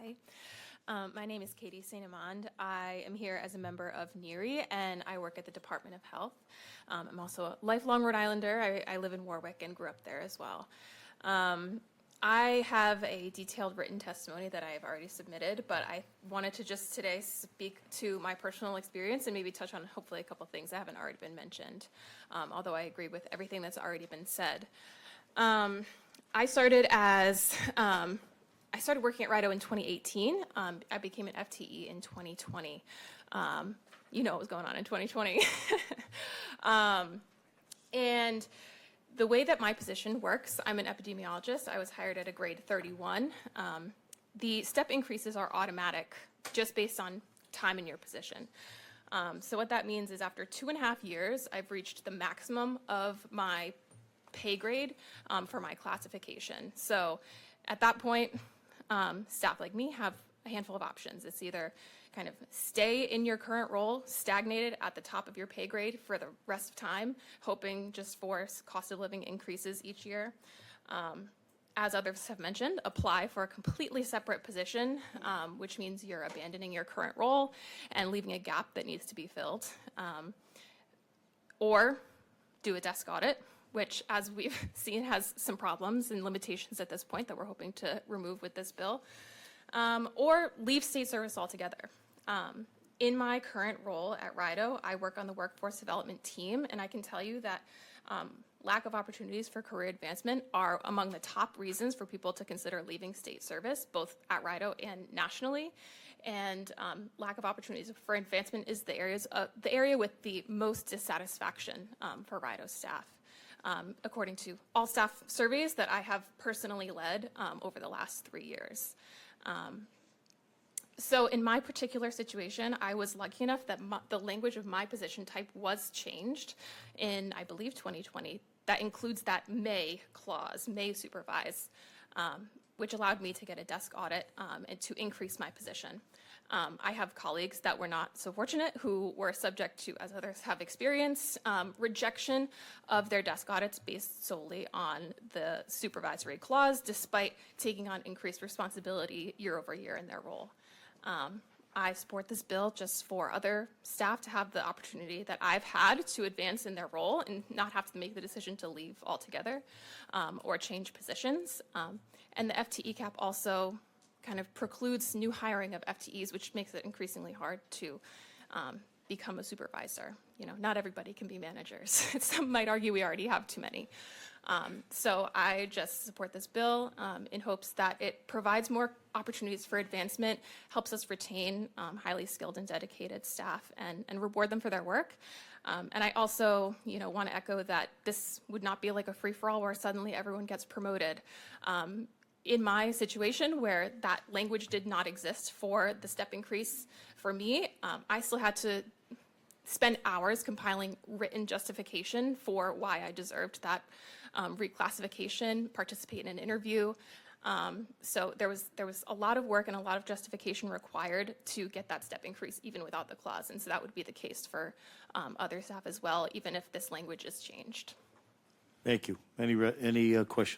Hi. My name is Katie St. Amand. I am here as a member of NEARI, and I work at the Department of Health. I'm also a lifelong Rhode Islander. I live in Warwick and grew up there as well. I have a detailed written testimony that I have already submitted, but I wanted to just today speak to my personal experience and maybe touch on hopefully a couple things that haven't already been mentioned, although I agree with everything that's already been said. I started working at RIDO in 2018. I became an FTE in 2020. You know what was going on in 2020. And the way that my position works, I'm an epidemiologist. I was hired at a grade 31. The step increases are automatic just based on time in your position. So what that means is after 2.5 years, I've reached the maximum of my pay grade for my classification. So at that point, staff like me have a handful of options. It's either kind of stay in your current role, stagnated at the top of your pay grade for the rest of time, hoping just for cost of living increases each year. As others have mentioned, apply for a completely separate position, which means you're abandoning your current role and leaving a gap that needs to be filled. Or do a desk audit, which, as we've seen, has some problems and limitations at this point that we're hoping to remove with this bill, or leave state service altogether. In my current role at RIDO, I work on the workforce development team, and I can tell you that lack of opportunities for career advancement are among the top reasons for people to consider leaving state service, both at RIDO and nationally. And lack of opportunities for advancement is the area with the most dissatisfaction for RIDO staff. According to all staff surveys that I have personally led over the last 3 years. So in my particular situation, I was lucky enough that the language of my position type was changed in, I believe, 2020. That includes that may clause, may supervise, which allowed me to get a desk audit and to increase my position. I have colleagues that were not so fortunate who were subject to, as others have experienced, rejection of their desk audits based solely on the supervisory clause, despite taking on increased responsibility year over year in their role. I support this bill just for other staff to have the opportunity that I've had to advance in their role and not have to make the decision to leave altogether or change positions. And the FTE cap also kind of precludes new hiring of FTEs, which makes it increasingly hard to become a supervisor. You know, not everybody can be managers. Some might argue we already have too many. So I just support this bill in hopes that it provides more opportunities for advancement, helps us retain highly skilled and dedicated staff and reward them for their work. And I also, want to echo that this would not be like a free-for-all where suddenly everyone gets promoted. In my situation where that language did not exist for the step increase for me, I still had to spend hours compiling written justification for why I deserved that reclassification, participate in an interview. So there was a lot of work and a lot of justification required to get that step increase even without the clause. And so that would be the case for other staff as well, even if this language is changed. Thank you. Any questions?